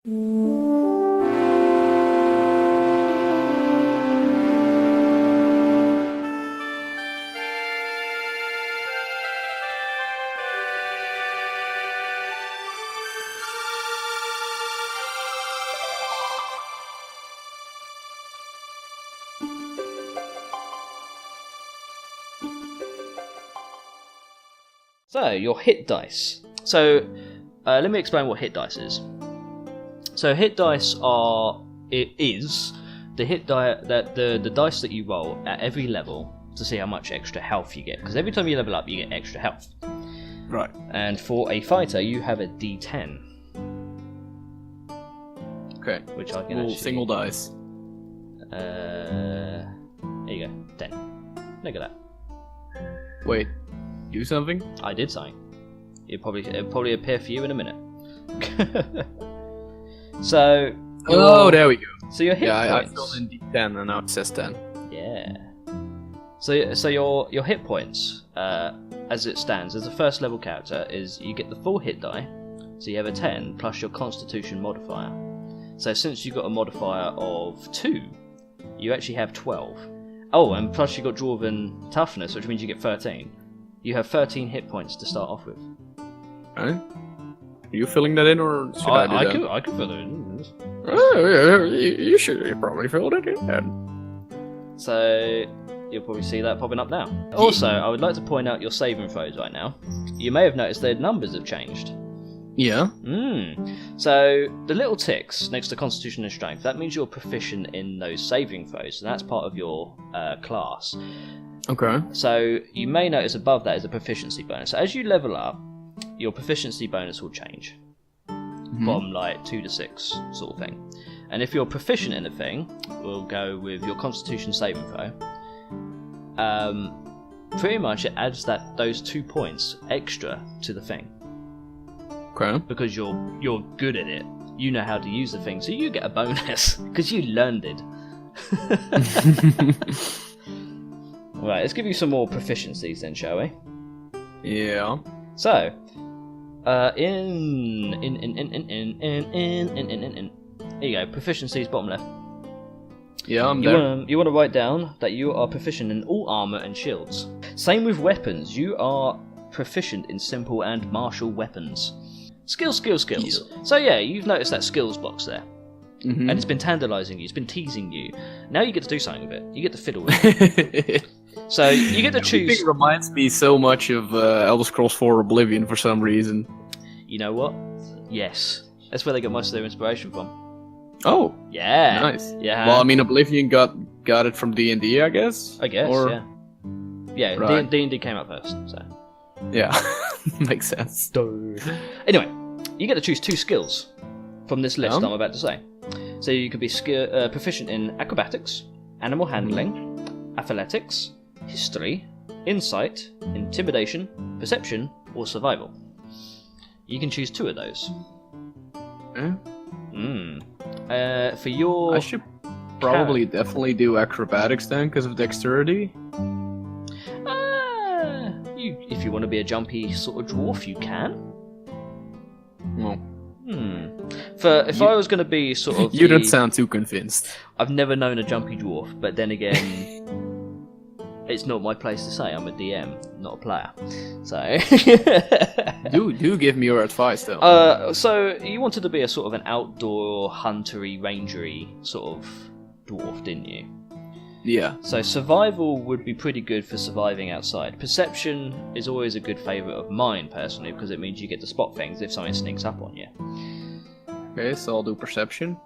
So, your hit dice. So, let me explain what hit dice is. So, hit dice is the hit die that the dice that you roll at every level to see how much extra health you get. Because every time you level up, you get extra health. Right. And for a fighter, you have a D10. Okay. Which I can actually... single dice. There you go. 10. Look at that. Wait. Do something? I did something. It'll probably appear for you in a minute. So. Oh, there we go. So your hit points. I filled in D10 and now it says 10. Yeah. So your hit points, as it stands, as a first level character, is you get the full hit die. So you have a 10 plus your Constitution modifier. So since you got a modifier of 2, you actually have 12. Oh, and plus you got Dwarven toughness, which means you get 13. You have 13 hit points to start off with. Right. Are you filling that in, or should I do that? I could fill it in. Oh, you should. You probably filled it in. So you'll probably see that popping up now. Also, I would like to point out your saving throws right now. You may have noticed their numbers have changed. Yeah. So the little ticks next to Constitution and Strength, that means you're proficient in those saving throws, and that's part of your class. Okay. So you may notice above that is a proficiency bonus. So as you level up, your proficiency bonus will change from like 2 to 6 sort of thing. And if you're proficient in a thing, we'll go with your Constitution saving throw. Pretty much it adds those 2 points extra to the thing. Okay. Because you're good at it. You know how to use the thing, so you get a bonus because you learned it. Right, let's give you some more proficiencies then, shall we? Yeah. So, here you go, proficiencies bottom left. Yeah, I'm there. You want to write down that you are proficient in all armor and shields. Same with weapons. You are proficient in simple and martial weapons. Skills. Yeah. So yeah, you've noticed that skills box there. And it's been tantalising you, it's been teasing you. Now you get to do something with it. You get to fiddle with it. So you get to choose. It reminds me so much of Elder Scrolls 4 Oblivion for some reason. You know what? Yes. That's where they got most of their inspiration from. Oh. Yeah. Nice. Yeah. Well, I mean, Oblivion got it from D&D, I guess? Yeah. Yeah, right. D&D came out first, so... Yeah. Makes sense. Anyway, you get to choose 2 skills from this list I'm about to say. So you could be proficient in acrobatics, animal handling, athletics, history, insight, intimidation, perception, or survival. You can choose 2 of those. For your... I should probably definitely do acrobatics then, because of dexterity. If you want to be a jumpy sort of dwarf, you can. Well... If I was going to be sort of... You don't sound too convinced. I've never known a jumpy dwarf, but then again... It's not my place to say. I'm a DM, not a player. So... do give me your advice, though. So, you wanted to be a sort of an outdoor, huntery, rangery sort of dwarf, didn't you? Yeah. So survival would be pretty good for surviving outside. Perception is always a good favourite of mine, personally, because it means you get to spot things if something sneaks up on you. Okay, so I'll do perception.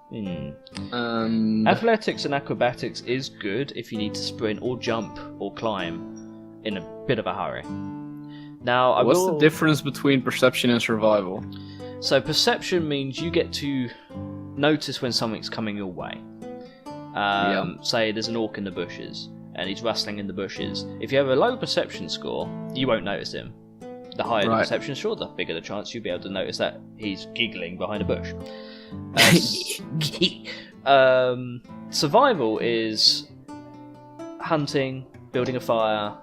Athletics and acrobatics is good if you need to sprint or jump or climb in a bit of a hurry. Now, what's the difference between perception and survival? So perception means you get to notice when something's coming your way. Say there's an orc in the bushes and he's rustling in the bushes. If you have a low perception score, you won't notice him. The higher the perception score, the bigger the chance you'll be able to notice that he's giggling behind a bush. Survival is hunting, building a fire,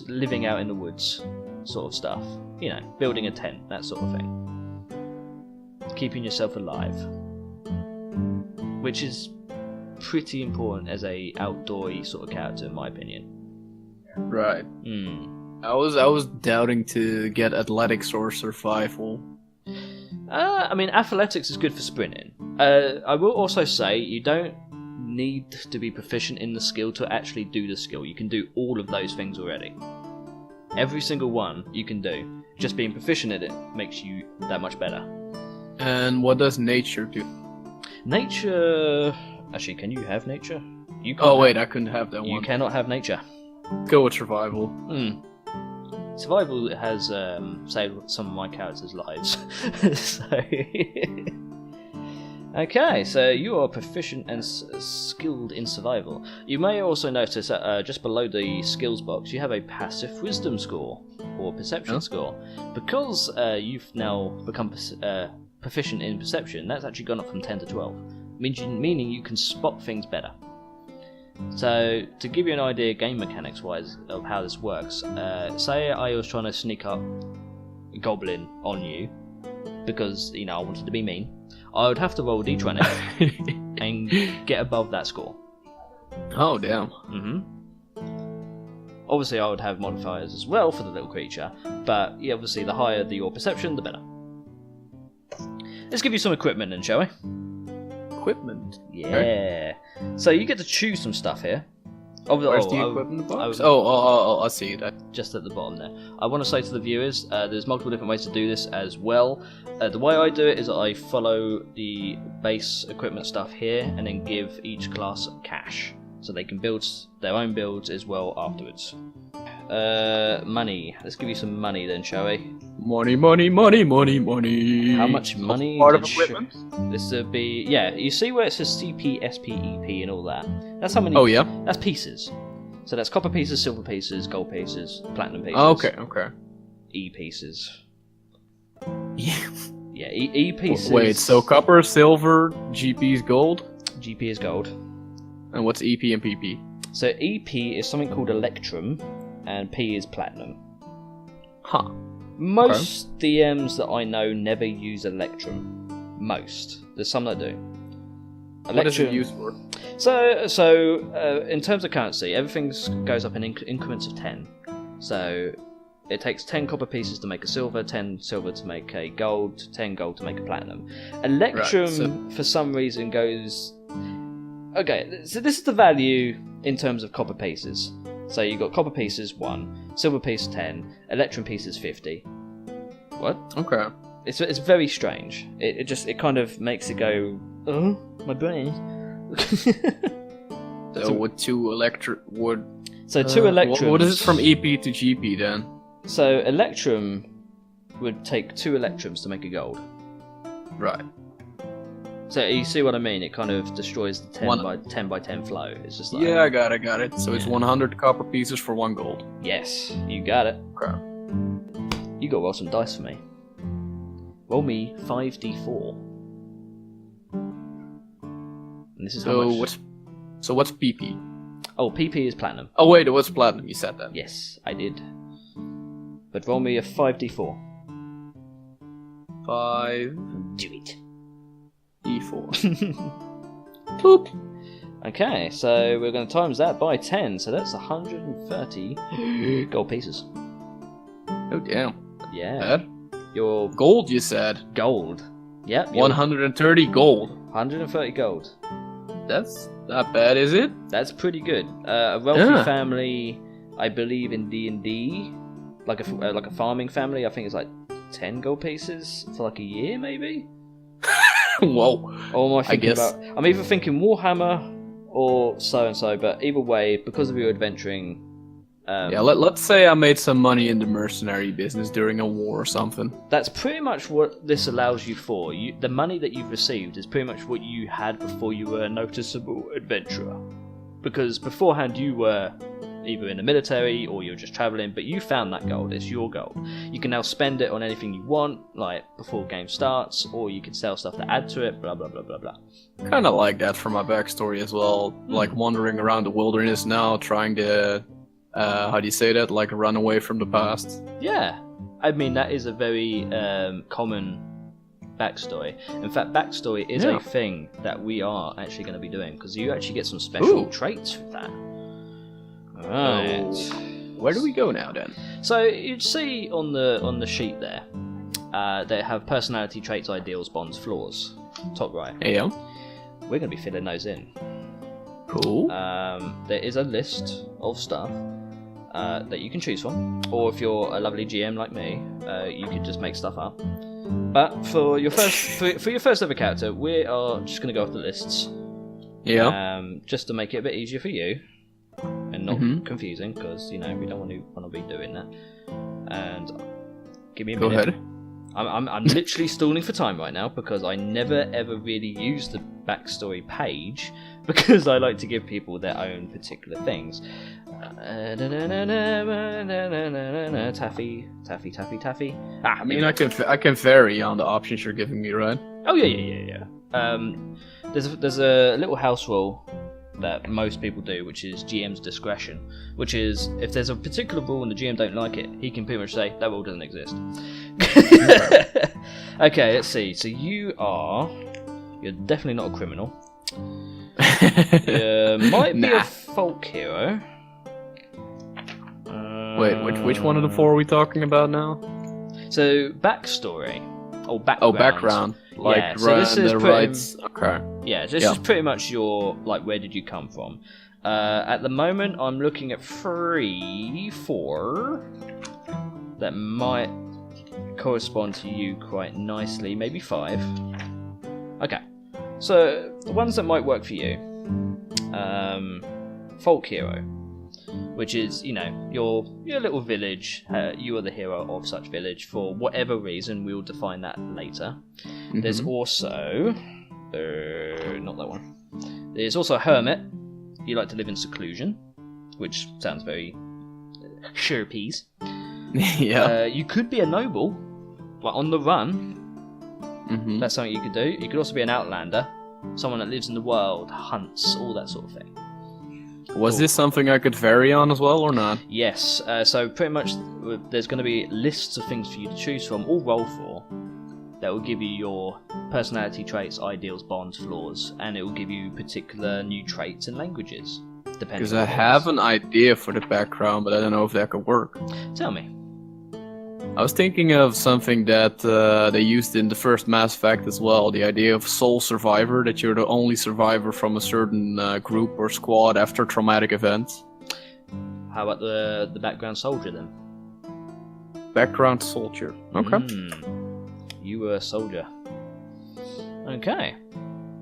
living out in the woods, sort of stuff. You know, building a tent, that sort of thing. Keeping yourself alive. which is pretty important as a outdoory sort of character, in my opinion. Right. I was doubting to get athletics or survival. I mean, athletics is good for sprinting. I will also say you don't need to be proficient in the skill to actually do the skill. You can do all of those things already. Every single one you can do. Just being proficient at it makes you that much better. And what does nature do? Nature... Actually, can you have nature? You can't. Oh wait, I couldn't have that one. You cannot have nature. Go with survival. Survival has saved some of my characters' lives. Okay, so you are proficient and skilled in survival. You may also notice that just below the skills box you have a passive wisdom score, or perception score. Because you've now become proficient in perception, that's actually gone up from 10 to 12, meaning you can spot things better. So, to give you an idea game mechanics wise of how this works, say I was trying to sneak up a goblin on you, because, I wanted to be mean, I would have to roll a d20 and get above that score. Oh, damn. Obviously I would have modifiers as well for the little creature, but yeah, obviously the higher your perception, the better. Let's give you some equipment then, shall we? Equipment? Yeah. Okay. So you get to choose some stuff here. Where's the equipment box? I see that. Just at the bottom there. I want to say to the viewers, there's multiple different ways to do this as well. The way I do it is I follow the base equipment stuff here and then give each class cash, so they can build their own builds as well afterwards. Money. Let's give you some money then, shall we? Money, money, money, money, money. How much money? Part of equipment? This would be, yeah, you see where it says CP, SP, EP and all that? That's how many. Oh, yeah? That's pieces. So that's copper pieces, silver pieces, gold pieces, platinum pieces. Oh, okay. E pieces. Yeah. Yeah, E pieces. Wait, so copper, silver, GP is gold? GP is gold. And what's EP and PP? So EP is something called electrum, and P is platinum. Huh. Most DMs that I know never use electrum. Most. There's some that do. What is it used for? So in terms of currency, everything goes up in increments of 10. So it takes 10 copper pieces to make a silver, 10 silver to make a gold, 10 gold to make a platinum. Electrum, for some reason, goes... Okay, so this is the value in terms of copper pieces. So you've got copper pieces 1, silver piece 10, electrum pieces 50. What? Okay. It's very strange. It kind of makes it go, oh, my brain. So with two electrums... So two electrums... What is it from EP to GP then? So electrum would take 2 electrums to make a gold. Right. So you see what I mean? It kind of destroys the 10 by 10 flow. It's just like... Yeah, I got it. So it's 100 copper pieces for 1 gold. Yes, you got it. Okay. You got to roll some dice for me. Roll me 5d4. And this is how much... What's PP? Oh, PP is platinum. Oh wait, it was platinum, you said that. Yes, I did. But roll me a 5d4. 5... Do it. D4. Boop. Okay, so we're going to times that by 10, so that's 130 gold pieces. Oh damn. Yeah. Bad. Your gold, you said. Gold. Yep. 130 gold. 130 gold. That's not bad, is it? That's pretty good. A wealthy family, I believe in D&D, like a farming family, I think it's like 10 gold pieces for like a year, maybe. Whoa. Or am I thinking guess. about? I'm either thinking Warhammer or so and so, but either way, because of your adventuring. Yeah, let's say I made some money in the mercenary business during a war or something. That's pretty much what this allows you for. The money that you've received is pretty much what you had before you were a noticeable adventurer. Because beforehand you were either in the military or you're just travelling, but you found that gold, it's your gold. You can now spend it on anything you want, like before game starts, or you can sell stuff to add to it, blah blah blah blah blah. Kinda like that for my backstory as well, like wandering around the wilderness now, trying to... how do you say that? Like run away from the past. Yeah, I mean that is a very common backstory. In fact, backstory is a thing that we are actually going to be doing, because you actually get some special traits with that. Alright. Where do we go now then? So you'd see on the sheet there, they have personality traits, ideals, bonds, flaws. Top right. Yeah. We're going to be filling those in. Cool. There is a list of stuff that you can choose from, or if you're a lovely GM like me, you could just make stuff up. But for your first ever character, we are just going to go off the lists. Yeah. Just to make it a bit easier for you and not confusing, because we don't want to be doing that. And give me a minute. Go ahead. I'm literally stalling for time right now, because I never ever really use the backstory page, because I like to give people their own particular things. Taffy. I mean, I can vary on the options you're giving me, right? Oh yeah. There's a little house rule that most people do, which is GM's discretion, which is if there's a particular rule and the GM don't like it, he can pretty much say that rule doesn't exist. Okay, let's see. So you're definitely not a criminal. Might be a folk hero. Wait, which one of the four are we talking about now? So backstory or background. Oh, background. Like yeah, so this is the rights. Okay. Yeah, this is pretty much your where did you come from? At the moment, I'm looking at 4 that might correspond to you quite nicely, maybe 5. Okay, so the ones that might work for you, folk hero, which is your little village. You are the hero of such village for whatever reason. We'll define that later. There's also not that one. There's also a hermit. You like to live in seclusion, which sounds very sure peas. Yeah. You could be a noble, like on the run. That's something you could do. You could also be an outlander, someone that lives in the world, hunts, all that sort of thing. Was this something I could vary on as well, or not? Yes. So pretty much, there's going to be lists of things for you to choose from, all roll for, that will give you your personality traits, ideals, bonds, flaws, and it will give you particular new traits and languages. Because I have an idea for the background, but I don't know if that could work. Tell me. I was thinking of something that they used in the first Mass Effect as well, the idea of sole survivor, that you're the only survivor from a certain group or squad after traumatic events. How about the background soldier then? Background soldier. Okay. You were a soldier. Okay.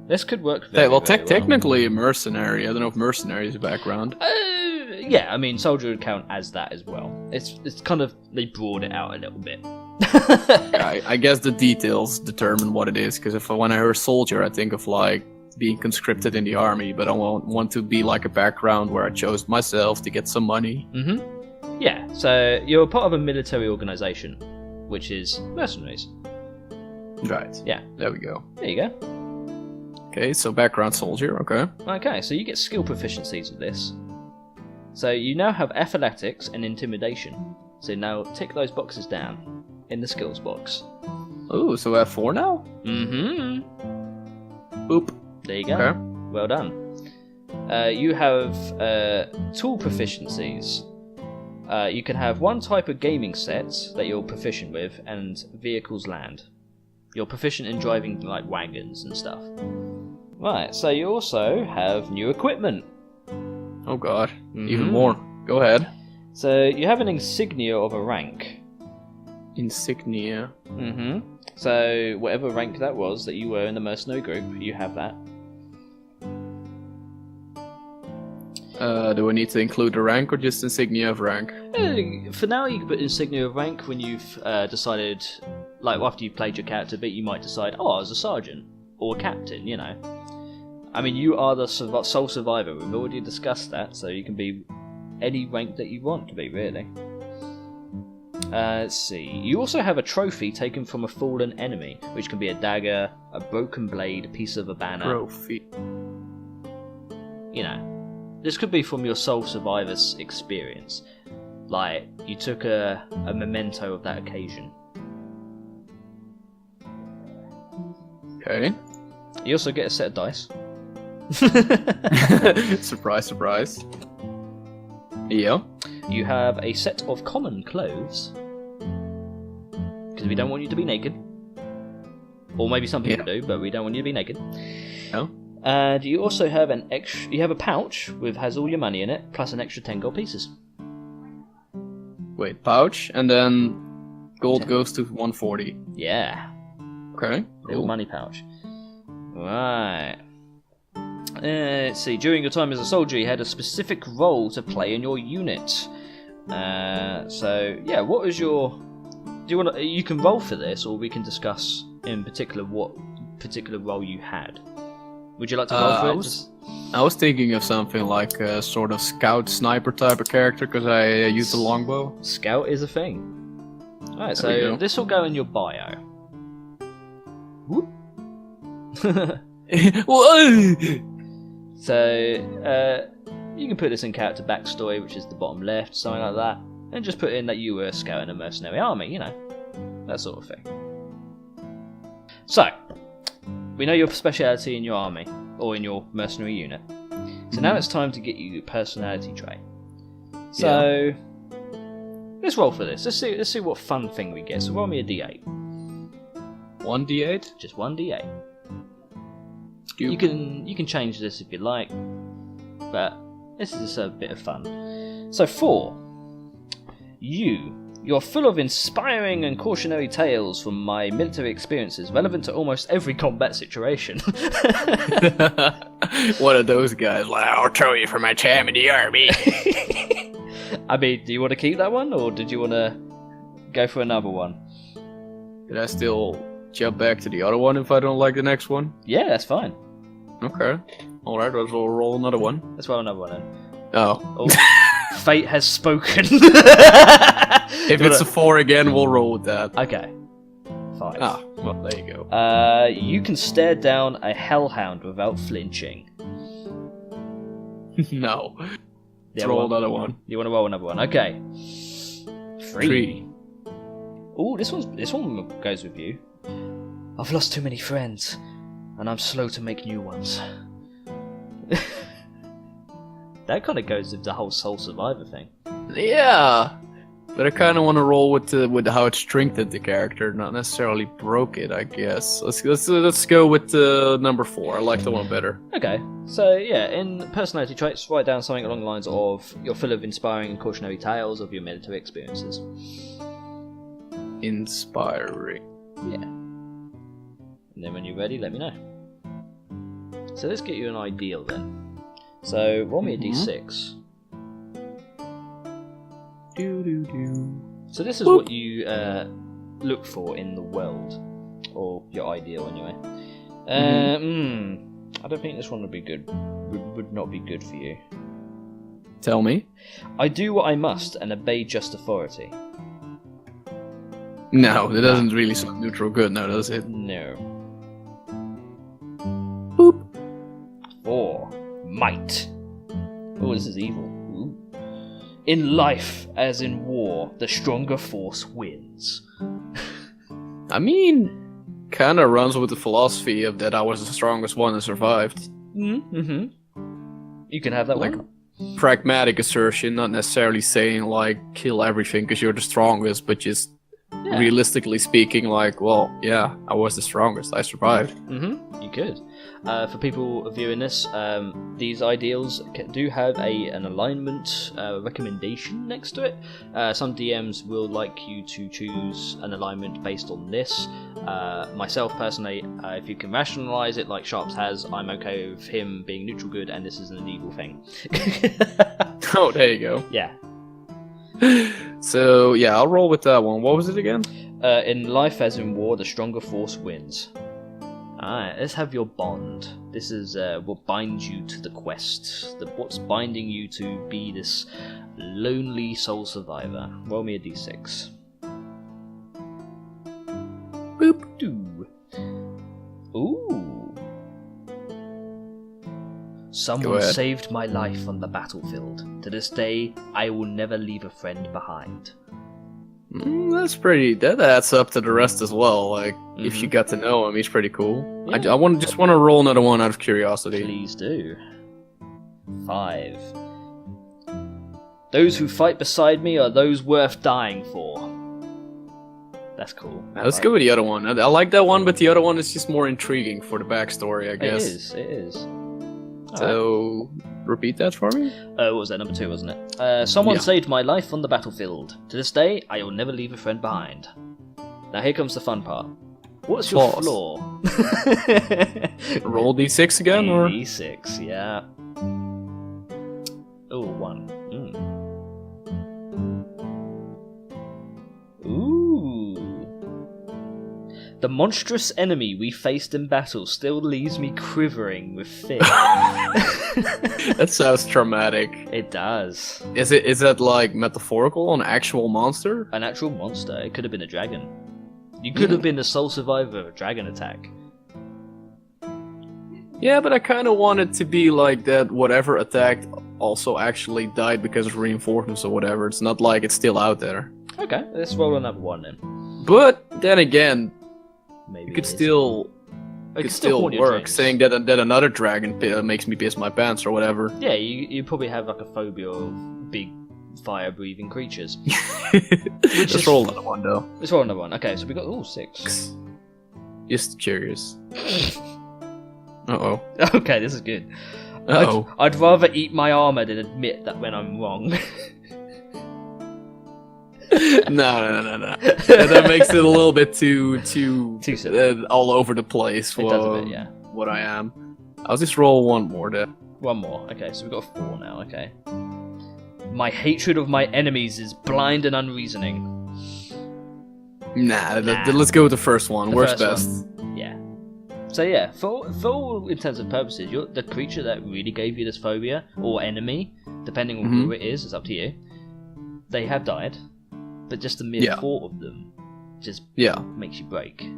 This could work very, well, very well. Technically a mercenary. I don't know if mercenary is a background. Yeah, I mean, soldier would count as that as well. It's kind of, they broad it out a little bit. I guess the details determine what it is, because when I hear soldier, I think of like being conscripted in the army, but I want to be like a background where I chose myself to get some money. Yeah, so you're part of a military organization, which is mercenaries. Right. Yeah. There we go. There you go. Okay, so background soldier, okay. Okay, so you get skill proficiencies with this. So you now have athletics and intimidation. So now tick those boxes down in the skills box. Ooh, so I have 4 now? Boop. There you go. Okay. Well done. You have tool proficiencies. You can have one type of gaming set that you're proficient with, and vehicles land. You're proficient in driving like wagons and stuff. Right, so you also have new equipment. Oh god, even more. Go ahead. So you have an insignia of a rank. Insignia. So whatever rank that was that you were in the mercenary group, you have that. Do I need to include the rank or just insignia of rank? For now, you can put insignia of rank when you've decided, like after you've played your character bit, you might decide, oh, I was a sergeant or a captain, I mean, you are the sole survivor. We've already discussed that, so you can be any rank that you want to be, really. Let's see. You also have a trophy taken from a fallen enemy, which can be a dagger, a broken blade, a piece of a banner. Trophy. This could be from your sole survivor's experience. Like, you took a memento of that occasion. Okay. You also get a set of dice. Surprise, surprise. Yeah. You have a set of common clothes. Because we don't want you to be naked. Or maybe some people do, but we don't want you to be naked. No. And you also have you have a pouch has all your money in it, plus an extra 10 gold pieces. Wait, pouch, and then gold goes to 140. Yeah. Okay. Little money pouch. Right. Let's see. During your time as a soldier, you had a specific role to play in your unit. So yeah, what was your? Do you want to? You can roll for this, or we can discuss in particular what particular role you had. Would you like to roll for it? I was thinking of something like a sort of scout sniper type of character because I use the longbow. Scout is a thing. Alright, There so this will go in your bio. Whoop. Whoa! So, you can put this in character backstory, which is the bottom left, something like that, and just put in that you were a scout in a mercenary army, you know, that sort of thing. So, we know your speciality in your army, or in your mercenary unit. So now it's time to get you a personality trait. So, let's roll for this. Let's see what fun thing we get. So roll me a d8. 1d8? Just 1d8. You can change this if you like, but this is a bit of fun. So 4. You're full of inspiring and cautionary tales from my military experiences, relevant to almost every combat situation. One of those guys, like, I'll tell you from my time in the army. I mean, do you want to keep that one, or did you want to go for another one? Did I still jump back to the other one if I don't like the next one? Yeah, that's fine. Okay. Alright, let's roll another one. Let's roll another one then. Oh. Fate has spoken. If it's a 4 again, we'll roll with that. Okay. 5. Ah, well, there you go. You can stare down a hellhound without flinching. No. Let's roll another one. You want to roll another one? Okay. 3. Ooh, this one goes with you. I've lost too many friends, and I'm slow to make new ones. That kind of goes with the whole Soul Survivor thing. Yeah, but I kind of want to roll with how it strengthened the character, not necessarily broke it. I guess. Let's go with number 4. I like the one better. Okay, so yeah, in personality traits, write down something along the lines of you're full of inspiring and cautionary tales of your military experiences. Inspiring. Yeah. And then when you're ready, let me know. So let's get you an ideal then. So roll me a d6. So this is what you look for in the world, or your ideal anyway. I don't think this one would be good. Would not be good for you. Tell me. I do what I must and obey just authority. No, that doesn't really sound neutral good now, does it? No. Boop. 4. Might. Oh, this is evil. Ooh. In life, as in war, the stronger force wins. I mean, kind of runs with the philosophy of that I was the strongest one and survived. Mm-hmm. You can have that like, one. Pragmatic assertion, not necessarily saying, like, kill everything because you're the strongest, but just realistically speaking, like, well, yeah, I was the strongest, I survived. Mm-hmm, you could. For people viewing this, these ideals do have an alignment recommendation next to it. Some DMs will like you to choose an alignment based on this. Myself, personally, if you can rationalise it like Sharps has, I'm okay with him being neutral good and this is an evil thing. Oh, there you go. Yeah. So, yeah, I'll roll with that one. What was it again? In life as in war, the stronger force wins. Alright, let's have your bond. This is what binds you to the quest. What's binding you to be this lonely soul survivor. Roll me a d6. Boop doo. Ooh. Someone saved my life on the battlefield. To this day, I will never leave a friend behind. That's pretty. That adds up to the rest as well. Like, if you got to know him, he's pretty cool. Yeah. I just want to roll another one out of curiosity. Please do. 5. Those who fight beside me are those worth dying for. That's cool. Now, let's go with the other one. I like that one, but the other one is just more intriguing for the backstory, I guess. It is. So, repeat that for me? What was that? Number 2, wasn't it? Someone saved my life on the battlefield. To this day, I will never leave a friend behind. Now here comes the fun part. What's your flaw? Roll d6 again, or? D6, yeah. Oh, 1. Ooh. The monstrous enemy we faced in battle still leaves me quivering with fear. That sounds traumatic. It does. Is that like metaphorical, an actual monster? An actual monster. It could have been a dragon. You could have been the sole survivor of a dragon attack. Yeah, but I kind of want it to be like that whatever attacked also actually died because of reinforcements or whatever. It's not like it's still out there. Okay, let's roll another 1 then. But then again, Maybe it could still work, saying that another dragon makes me piss my pants or whatever. Yeah, you probably have like a phobia of big fire-breathing creatures. Let's roll another one, though. Let's roll another one. Okay, so we got 6. Just curious. Uh-oh. Okay, this is good. Uh-oh. I'd rather eat my armor than admit that when I'm wrong. No. That makes it a little bit too all over the place for It does a bit, yeah. what I am. I'll just roll one more then. One more. Okay, so we've got 4 now, okay. My hatred of my enemies is blind and unreasoning. Nah. Let's go with the first one. Worst best. Yeah. So yeah, for all intents and purposes, the creature that really gave you this phobia, or enemy, depending on who it is, it's up to you, they have died. But just the mere thought of them just makes you break.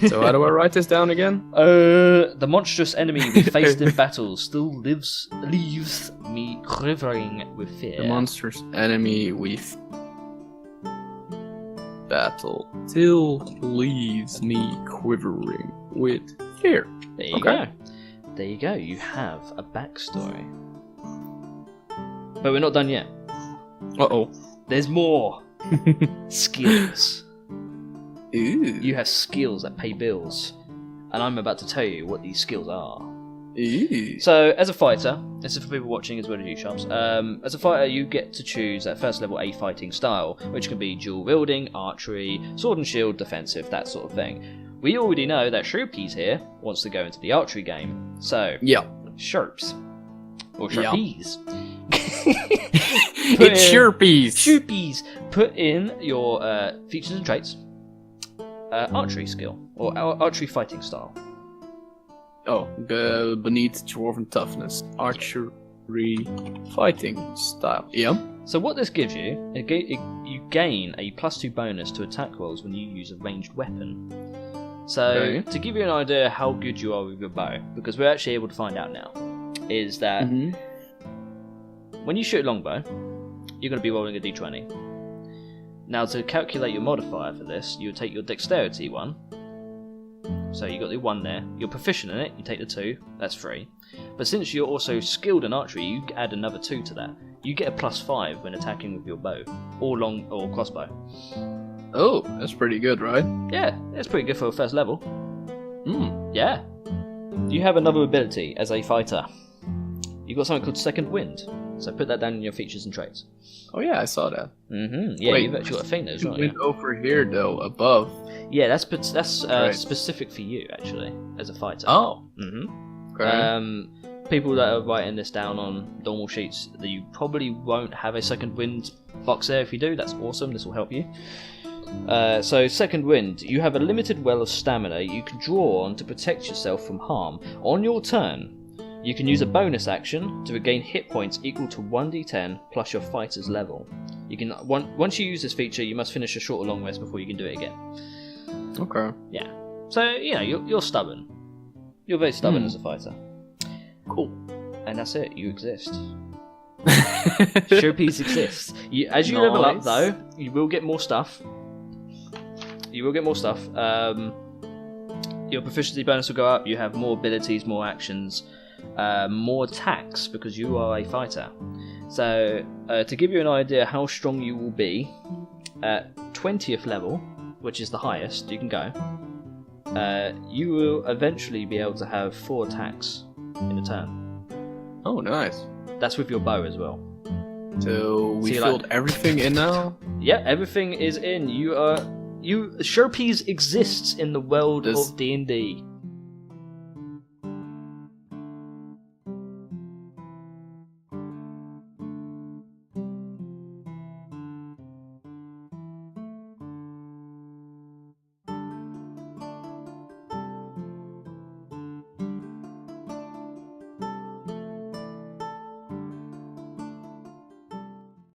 So how do I write this down again? The monstrous enemy we faced in battle still leaves me quivering with fear. The monstrous enemy we battle still leaves me quivering with fear. There you go. There you go. You have a backstory. But we're not done yet. Uh-oh. There's more. Skills. Ooh. You have skills that pay bills, and I'm about to tell you what these skills are. Ooh. So, as a fighter, this is for people watching as well as you, Sharps. As a fighter, you get to choose at first level a fighting style, which can be dual wielding, archery, sword and shield, defensive, that sort of thing. We already know that Sharpies here wants to go into the archery game, so Sharps or Sharpies. It's Sharpies. Sharpies. Put in your features and traits. Archery skill or archery fighting style. Oh, beneath dwarven toughness, archery fighting style. Yeah. So what this gives you, you gain a +2 bonus to attack rolls when you use a ranged weapon. So to give you an idea how good you are with your bow, because we're actually able to find out now, is that when you shoot a longbow, you're going to be rolling a d20. Now to calculate your modifier for this, you would take your dexterity 1. So you got the 1 there. You're proficient in it, you take the 2, that's 3. But since you're also skilled in archery, you add another 2 to that. You get a +5 when attacking with your bow, or crossbow. Oh, that's pretty good, right? Yeah, it's pretty good for a first level. Yeah. You have another ability as a fighter. You've got something called Second Wind. So put that down in your features and traits. Oh yeah, I saw that. Yeah, you've actually got a thing there as well. Wind over here though, above. Yeah, that's specific for you actually, as a fighter. Oh. Okay. People that are writing this down on normal sheets, that you probably won't have a Second Wind box there. If you do, that's awesome. This will help you. So Second Wind, you have a limited well of stamina you can draw on to protect yourself from harm. On your turn, you can use a bonus action to regain hit points equal to 1d10 plus your fighter's level. You can once you use this feature, you must finish a short or long rest before you can do it again. Okay. Yeah. So you're stubborn. You're very stubborn as a fighter. Cool. And that's it. You exist. Showpiece exists. As you level up, Nice. though, you will get more stuff. Your proficiency bonus will go up. You have more abilities, more actions, more attacks because you are a fighter. So, to give you an idea how strong you will be, at 20th level, which is the highest you can go, you will eventually be able to have 4 attacks in a turn. Oh, nice. That's with your bow as well. So we See, filled everything in now? Yeah, everything is in. Showpiece exists in the world Does- of D&D.